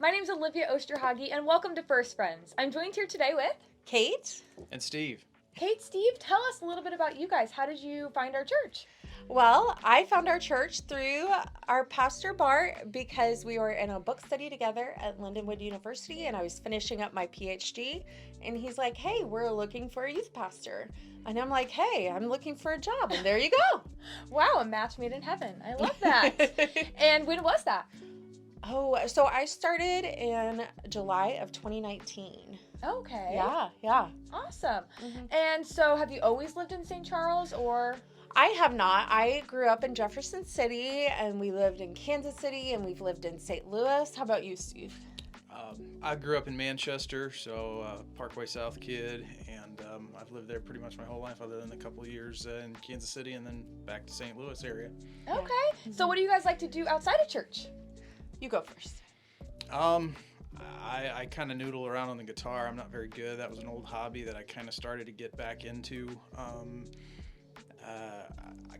My name's Olivia Osterhage, and welcome to First Friends. I'm joined here today with Kate? And Steve. Kate. Steve, tell us a little bit about you guys. How did you find our church? Well, I found our church through our pastor Bart because we were in a book study together at Lindenwood University and I was finishing up my PhD. And he's like, hey, we're looking for a youth pastor. And I'm like, hey, I'm looking for a job. And there you go. Wow, a match made in heaven. I love that. And when was that? Oh, so I started in July of 2019. Okay. Yeah. Awesome. Mm-hmm. And so have you always lived in St. Charles or? I have not. I grew up in Jefferson City and we lived in Kansas City and we've lived in St. Louis. How about you, Steve? I grew up in Manchester, so Parkway South kid, and I've lived there pretty much my whole life other than a couple of years in Kansas City and then back to St. Louis area. Okay. Yeah. So what do you guys like to do outside of church? You go first. I kind of noodle around on the guitar. I'm not very good. That was an old hobby that I kind of started to get back into. I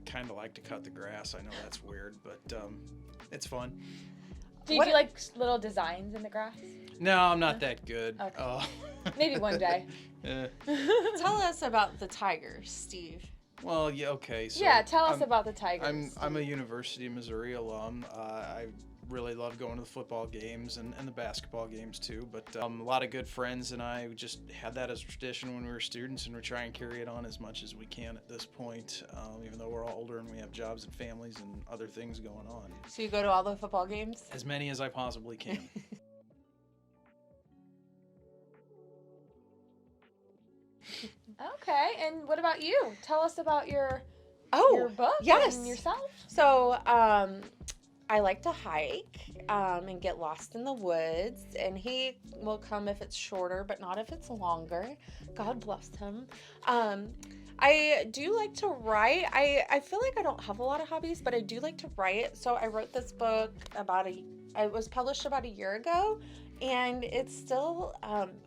kind of like to cut the grass. I know that's weird, but it's fun. Do you do like little designs in the grass? No, I'm not that good. Okay. Maybe one day. Tell us about the Tigers, Steve. Well, yeah, okay. So yeah, tell us about the Tigers. I'm a University of Missouri alum. I really love going to the football games and the basketball games too, but a lot of good friends and I just had that as a tradition when we were students, and we try and carry it on as much as we can at this point, even though we're all older and we have jobs and families and other things going on. So you go to all the football games? As many as I possibly can. Okay, and what about you? Tell us about your book yes. and yourself. So I like to hike and get lost in the woods, and he will come if it's shorter, but not if it's longer. God bless him. I do like to write. I feel like I don't have a lot of hobbies, but I do like to write. So I wrote this book it was published about a year ago, and it's still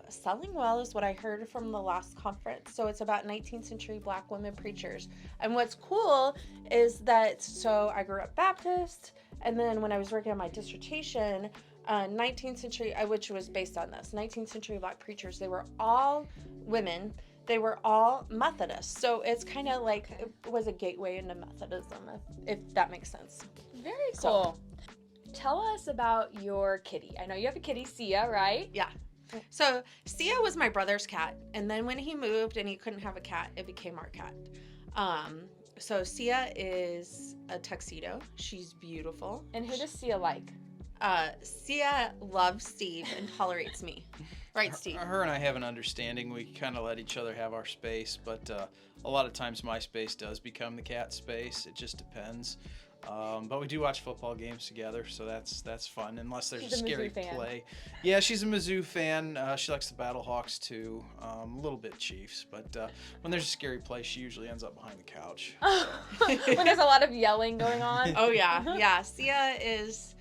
selling well is what I heard from the last conference. So it's about 19th century Black women preachers. And what's cool is that, so I grew up Baptist, and then when I was working on my dissertation, 19th century, which was based on this, 19th century Black preachers, they were all women. They were all Methodists. So it's kind of like, it was a gateway into Methodism, if that makes sense. Very cool. So, tell us about your kitty. I know you have a kitty, Sia, right? Yeah. So Sia was my brother's cat, and then when he moved and he couldn't have a cat, it became our cat. So Sia is a tuxedo. She's beautiful. And who does Sia like? Sia loves Steve and tolerates me. Right, Steve? Her and I have an understanding. We kind of let each other have our space, but a lot of times my space does become the cat space. It just depends. But we do watch football games together, so that's fun, unless there's a scary play. Yeah, she's a Mizzou fan. She likes the Battlehawks too, a little bit Chiefs, but when there's a scary play, she usually ends up behind the couch. When there's a lot of yelling going on. Oh, yeah. Sia is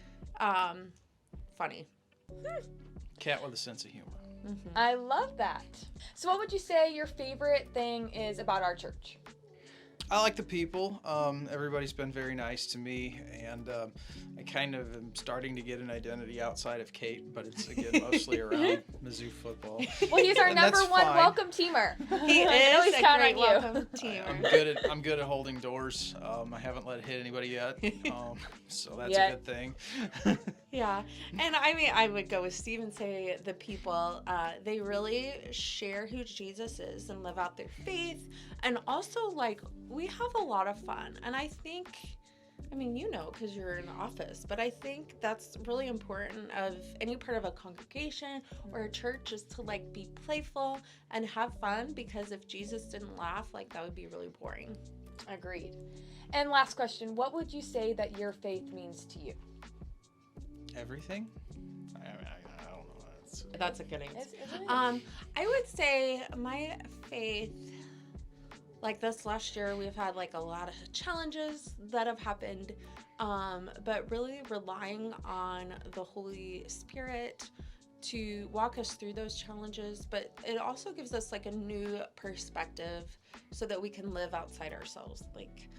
funny. Cat with a sense of humor. Mm-hmm. I love that. So what would you say your favorite thing is about our church? I like the people. Everybody's been very nice to me, and I kind of am starting to get an identity outside of Kate, but it's, again, mostly around Mizzou football. Well, he's our number one welcome teamer. He is a great welcome teamer. I'm good at holding doors. I haven't let it hit anybody yet, so that's a good thing. Yeah, and I mean, I would go with Steve and say the people, they really share who Jesus is and live out their faith, and also, like, we have a lot of fun, and I think, I mean, you know, because you're in the office, but I think that's really important of any part of a congregation or a church is to, like, be playful and have fun, because if Jesus didn't laugh, like, that would be really boring. Agreed. And last question, what would you say that your faith means to you? Everything? I don't know. That's a good answer. I would say my faith, like this last year, we've had like a lot of challenges that have happened, but really relying on the Holy Spirit to walk us through those challenges, but it also gives us like a new perspective so that we can live outside ourselves. Like,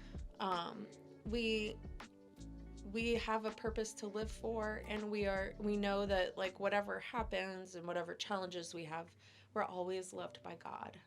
we have a purpose to live for, and we know that like whatever happens and whatever challenges we have, we're always loved by God.